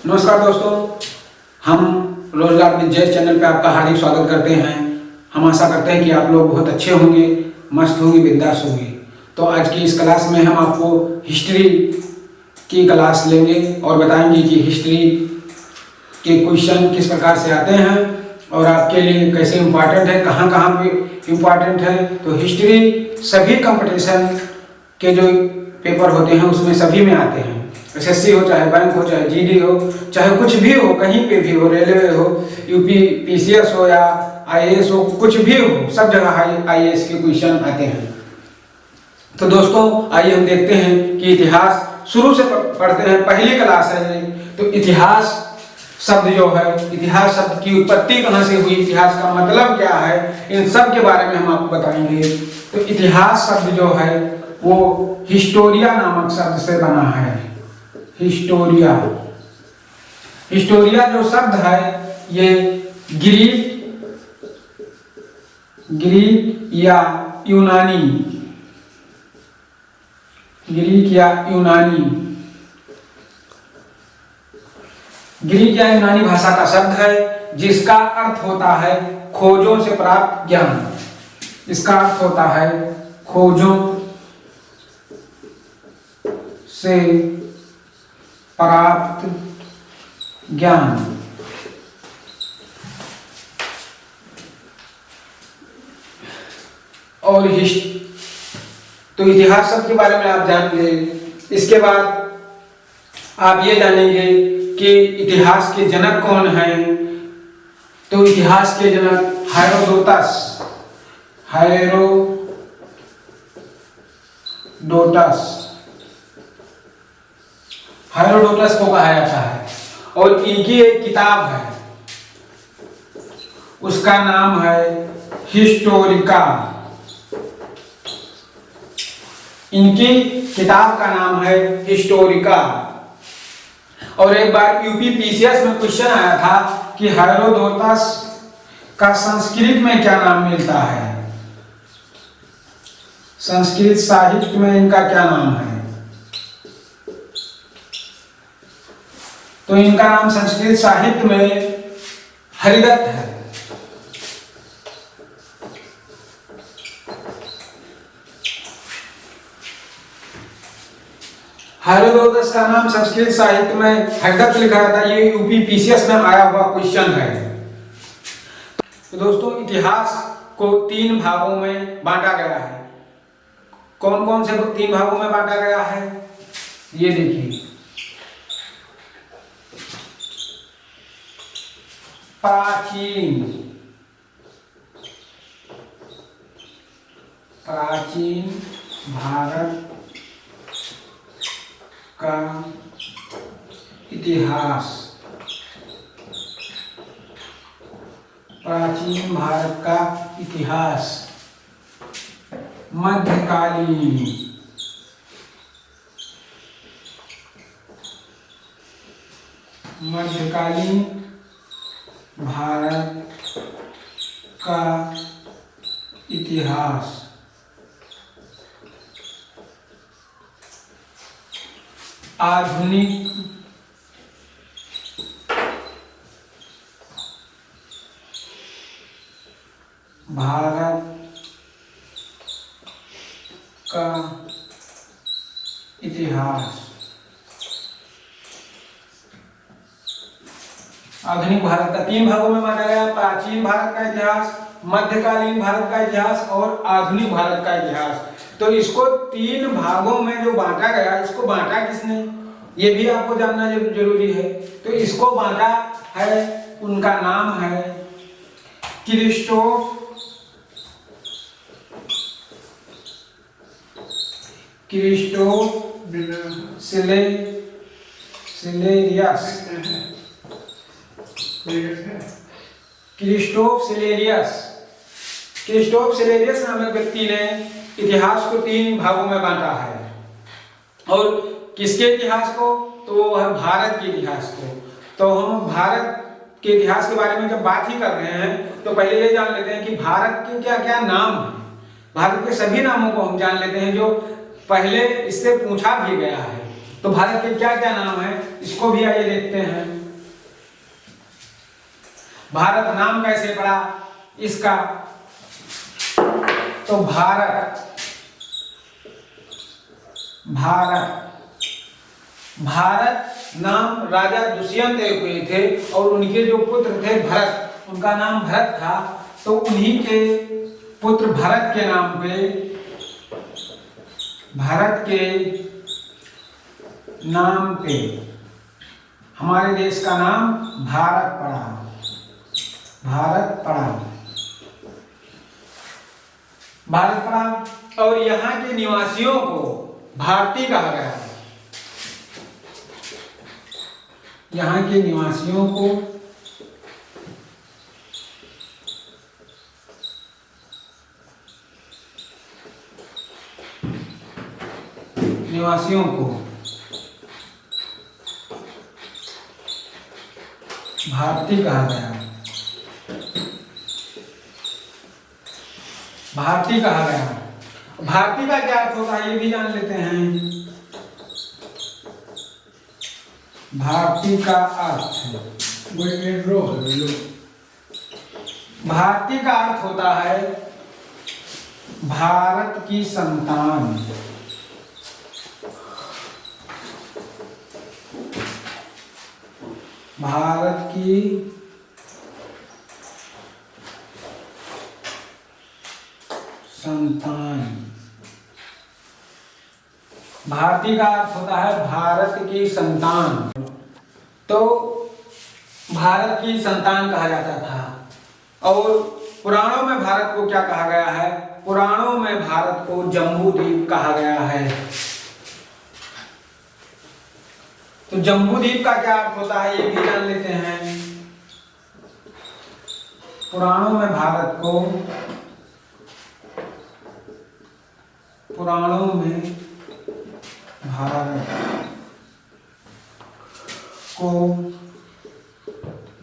नमस्कार दोस्तों, हम रोजगार विजय चैनल पे आपका हार्दिक स्वागत करते हैं। हम आशा करते हैं कि आप लोग बहुत अच्छे होंगे, मस्त होंगे, बिंदास होंगे। तो आज की इस क्लास में हम आपको हिस्ट्री की क्लास लेंगे और बताएंगे कि हिस्ट्री के क्वेश्चन किस प्रकार से आते हैं और आपके लिए कैसे इम्पोर्टेंट है, कहाँ कहाँ पे इम्पोर्टेंट है। तो हिस्ट्री सभी कंपटीशन के जो पेपर होते हैं उसमें सभी में आते हैं। एसएससी हो, चाहे बैंक हो, चाहे जीडी हो, चाहे कुछ भी हो, कहीं पे भी हो, रेलवे हो, यूपी पीसीएस हो या आईएएस हो, कुछ भी हो, सब जगह आईएएस के क्वेश्चन आते हैं। तो दोस्तों आइए हम देखते हैं कि इतिहास शुरू से पढ़ते हैं। पहली क्लास है ये। तो इतिहास शब्द जो है, इतिहास शब्द की उत्पत्ति कहाँ से हुई, इतिहास का मतलब क्या है, इन सब के बारे में हम आपको बताएंगे। तो इतिहास शब्द जो है वो हिस्टोरिया नामक शब्द से बना है। हिस्टोरिया, हिस्टोरिया जो शब्द है ये ग्रीक या यूनानी, ग्रीक या यूनानी भाषा का शब्द है जिसका अर्थ होता है खोजों से प्राप्त ज्ञान। इसका अर्थ होता है खोजों से प्राप्त ज्ञान। और तो इतिहास शब्द के बारे में आप जान गए। इसके बाद आप ये जानेंगे कि इतिहास के जनक कौन हैं। तो इतिहास के जनक हेरोडोटस को कहा जाता है। और इनकी एक किताब है, उसका नाम है हिस्टोरिका। इनकी किताब का नाम है हिस्टोरिका। और एक बार यूपी पीसीएस में क्वेश्चन आया था कि हेरोडोटस का संस्कृत में क्या नाम मिलता है, संस्कृत साहित्य में इनका क्या नाम है। तो इनका नाम संस्कृत साहित्य में हरिदत्त है। हेरोडोटस का नाम संस्कृत साहित्य में हरिदत्त लिखा था। ये यूपी पीसीएस में आया हुआ क्वेश्चन है। तो दोस्तों इतिहास को 3 भागों में बांटा गया है। कौन कौन से 3 भागों में बांटा गया है ये देखिए। प्राचीन भारत का इतिहास, प्राचीन भारत का इतिहास। मध्यकालीन भारत का इतिहास। आधुनिक भारत का इतिहास। आधुनिक भारत का 3 भागों में बांटा गया। प्राचीन भारत का इतिहास, मध्यकालीन भारत का इतिहास और आधुनिक भारत का इतिहास। तो इसको 3 भागों में जो बांटा गया, इसको बांटा किसने ये भी आपको जानना जरूरी है। तो इसको बांटा है, उनका नाम है क्रिस्टोफ सिलेरियस नामक व्यक्ति ने इतिहास को 3 भागों में बांटा है। और किसके इतिहास को, तो वो है भारत के इतिहास को। तो हम भारत के इतिहास के बारे में जब बात ही कर रहे हैं तो पहले ये जान लेते हैं कि भारत के क्या क्या नाम हैं। भारत के सभी नामों को हम जान लेते हैं जो पहले इससे पूछा भी गया है। तो भारत के क्या क्या नाम है इसको भी आइए देखते हैं। भारत नाम कैसे पड़ा इसका? तो भारत नाम राजा दुष्यंत हुए थे और उनके जो पुत्र थे भरत, उनका नाम भरत था, तो उन्हीं के पुत्र भरत के नाम पे, भारत के नाम पे हमारे देश का नाम भारत पड़ा। और यहाँ के निवासियों को भारतीय कहा गया है। यहाँ के निवासियों को भारतीय कहा गया। भारतीय का क्या अर्थ होता है ये भी जान लेते हैं। भारतीय का अर्थ होता है भारत की संतान। भारत की संतान। भारतीय का अर्थ होता है भारत की संतान। तो भारत की संतान कहा जाता था। और पुराणों में भारत को क्या कहा गया है? पुराणों में भारत को जम्बूद्वीप कहा गया है। तो जम्बूद्वीप का क्या अर्थ होता है ये भी जान लेते हैं। पुराणों में भारत को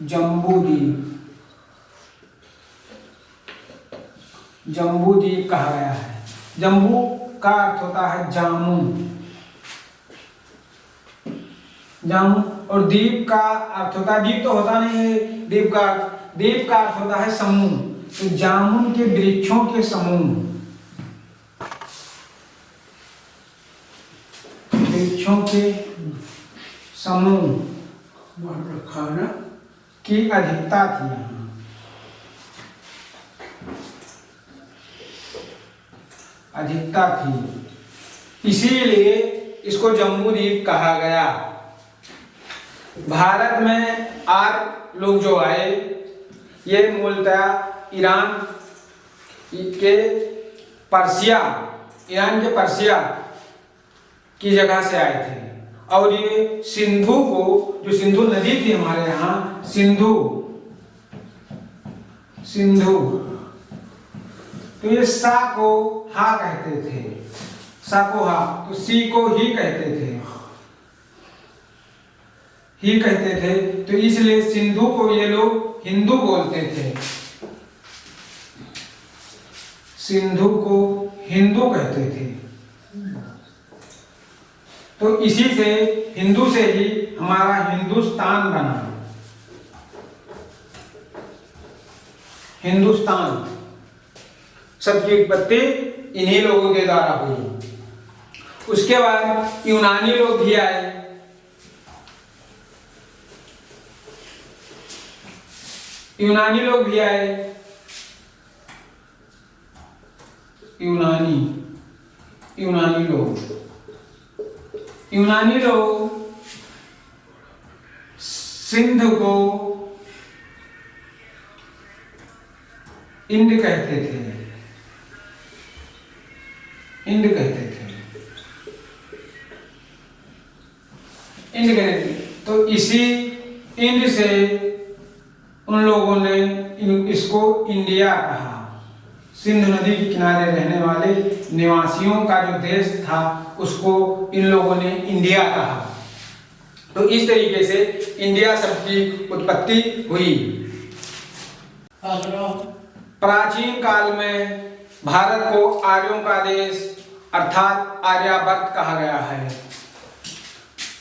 जम्बूद्वीप कहा गया है। जम्बू का अर्थ होता है जामुन, और द्वीप का अर्थ होता है, द्वीप तो होता नहीं है, द्वीप का अर्थ होता है समूह। तो जामुन के वृक्षों के समूह, की अधिकता थी। इसीलिए इसको जम्बूद्वीप कहा गया। भारत में आर्य लोग जो आए ये मूलतः ईरान के पर्सिया की जगह से आए थे। और ये सिंधु को, जो सिंधु नदी थी हमारे यहाँ, सिंधु, तो ये सा को हा कहते थे, तो सी को ही कहते थे। तो इसलिए सिंधु को ये लोग हिंदू बोलते थे, सिंधु को हिंदू कहते थे। तो इसी से, हिंदू से ही हमारा हिंदुस्तान बना। हिंदुस्तान सबकी उत्पत्ति इन्हीं लोगों के द्वारा हुई। उसके बाद यूनानी लोग भी आए। यूनानी लोग सिंध को इंड कहते थे। तो इसी इंड से उन लोगों ने इसको इंडिया कहा। सिंध नदी के किनारे रहने वाले निवासियों का जो देश था उसको इन लोगों ने इंडिया कहा। तो इस तरीके से इंडिया शब्द की उत्पत्ति हुई। प्राचीन काल में भारत को आर्यों का देश अर्थात आर्यावर्त कहा गया है।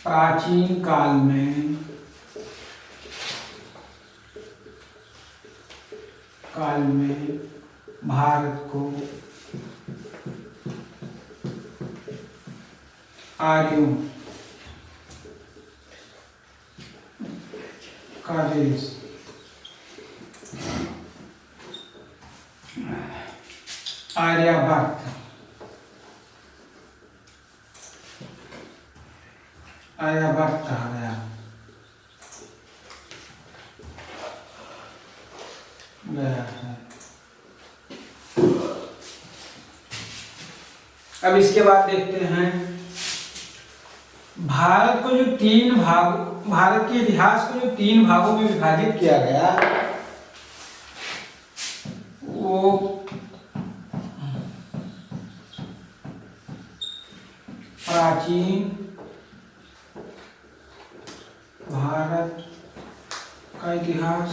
प्राचीन काल में भारत को आर्यों का देश आर्यावर्त कहा गया। है। अब इसके बाद देखते हैं भारत के इतिहास को जो 3 भागों में विभाजित किया गया वो प्राचीन भारत का इतिहास,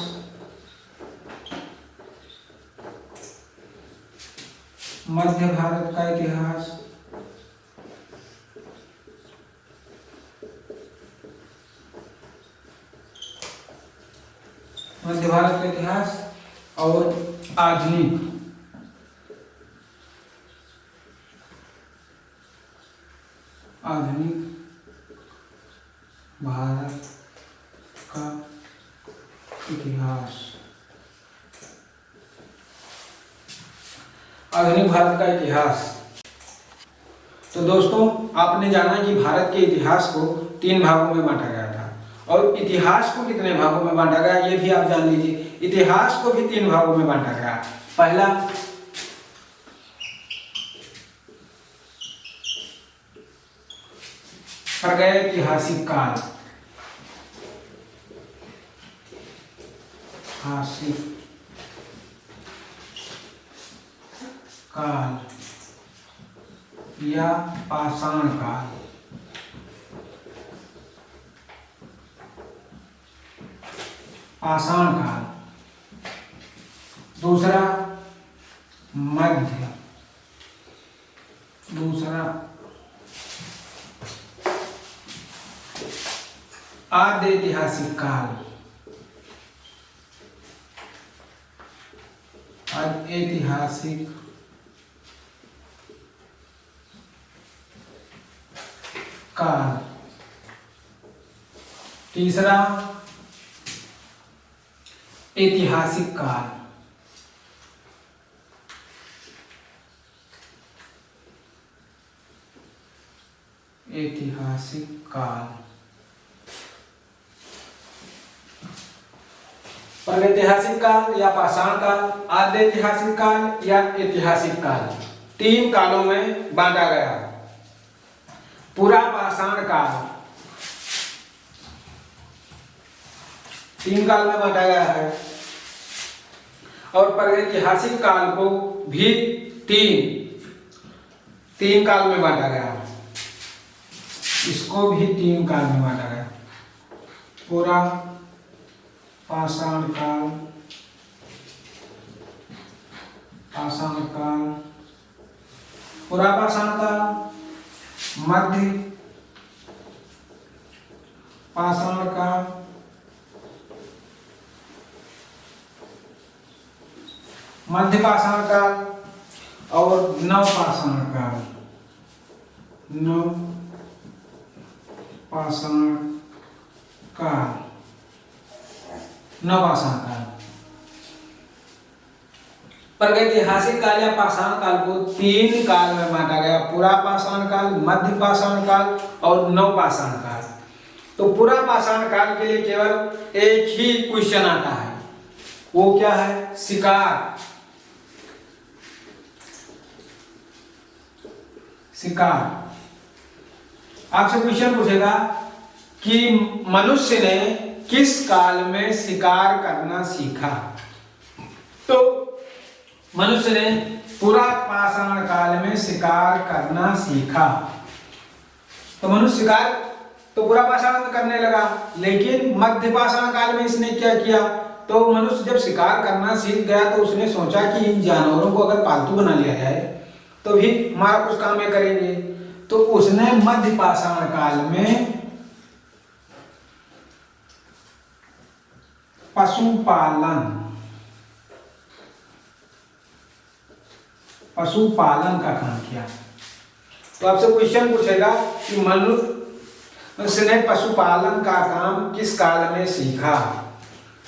मध्य भारत का इतिहास, और आधुनिक भारत का इतिहास। आधुनिक भारत का इतिहास। तो दोस्तों, आपने जाना कि भारत के इतिहास को 3 भागों में बांटा गया था, और इतिहास को कितने भागों में बांटा गया ये भी आप जान लीजिए। इतिहास को भी 3 भागों में बांटा गया। पहला प्रागैतिहासिक काल, या पाषाण काल। दूसरा आद्य ऐतिहासिक काल। तीसरा ऐतिहासिक काल। प्रागैतिहासिक काल या पाषाण काल, आद्य ऐतिहासिक काल या ऐतिहासिक काल, 3 कालों में बांटा गया। पूरा पाषाण काल 3 काल में बांटा गया है, और प्रागैतिहासिक काल को भी 3 काल में बांटा गया। इसको भी 3 काल में बांटा गया। पूरा पाषाण काल, मध्य पाषाण काल, और नवपाषाण काल। प्रागैतिहासिक काल या पाषाण काल को 3 काल में बांटा गया। पूरा पाषाण काल, मध्य पाषाण काल और नवपाषाण काल। तो पूरा पाषाण काल के लिए केवल एक ही क्वेश्चन आता है, वो क्या है? शिकार। आपसे क्वेश्चन पूछेगा कि मनुष्य ने किस काल में शिकार करना सीखा? तो मनुष्य ने पूरा पाषाण काल में शिकार करना सीखा। तो मनुष्य शिकार तो पूरा पाषाण में करने लगा, लेकिन मध्य पाषाण काल में इसने क्या किया? तो मनुष्य जब शिकार करना सीख गया तो उसने सोचा कि इन जानवरों को अगर पालतू बना लिया जाए तो भी हमारा कुछ काम में करेंगे। तो उसने मध्य पाषाण काल में पशुपालन, पशुपालन का काम किया। तो आपसे क्वेश्चन पूछेगा कि मनुष्य ने पशुपालन का काम किस काल में सीखा?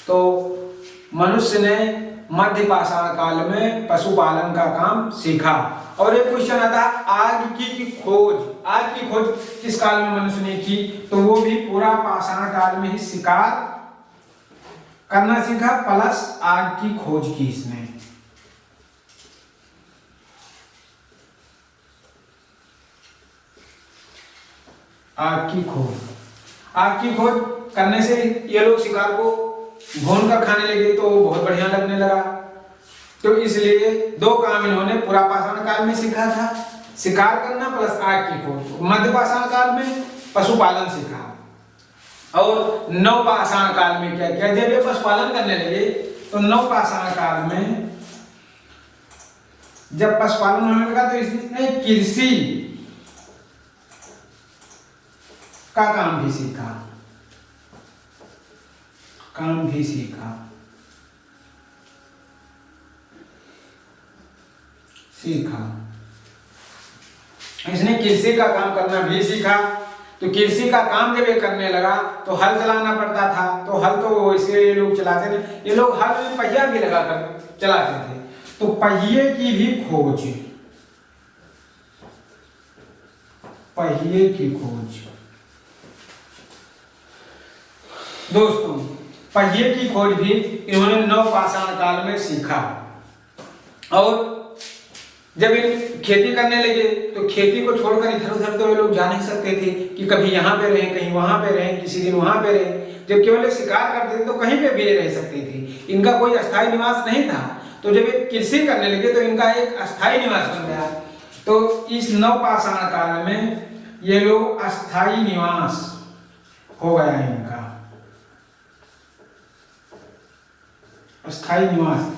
तो मनुष्य ने मध्य पाषाण काल में पशुपालन का काम सीखा। और एक क्वेश्चन आता है आग की खोज, आग की खोज किस काल में मनुष्य ने की? तो वो भी पूरा पाषाण काल में ही शिकार करना सीखा, प्लस आग की खोज की इसने। आग की खोज, आग की खोज करने से ये लोग शिकार को भून कर खाने लगे तो बहुत बढ़िया लगने लगा। तो इसलिए दो काम इन्होंने पूरा पाषाण काल में सीखा था, शिकार करना प्लस आग की खोज। मध्य पाषाण काल में पशुपालन सीखा और नव पाषाण काल में क्या किया? जब ये पशुपालन करने लगे तो नव पाषाण काल में जब पशुपालन होने लगा तो इसने कृषि का काम भी सीखा, काम भी सीखा, इसने कृषि का काम करना भी सीखा। तो कृषि का काम जब ये करने लगा तो हल चलाना पड़ता था, तो हल तो इसलिए ये लोग चलाते थे, ये लोग हल में पहिया भी लगा कर चलाते थे। तो पहिए की भी खोज, पहिए की खोज दोस्तों, पहिए की खोज भी इन्होंने नव पाषाण काल में सीखा। और जब इन खेती करने लगे तो खेती को छोड़कर इधर उधर तो ये लोग जा नहीं सकते थे कि कभी यहाँ पे रहें, कहीं वहां पे रहें, किसी दिन वहां पे रहें। जब केवल शिकार करते थे तो कहीं पे भी रह सकते थे, इनका कोई अस्थायी निवास नहीं था। तो जब ये कृषि करने लगे तो इनका एक अस्थायी निवास बन गया। तो इस नव पाषाण काल में ये लोग अस्थायी निवास हो गया इनका, अस्थायी निवास।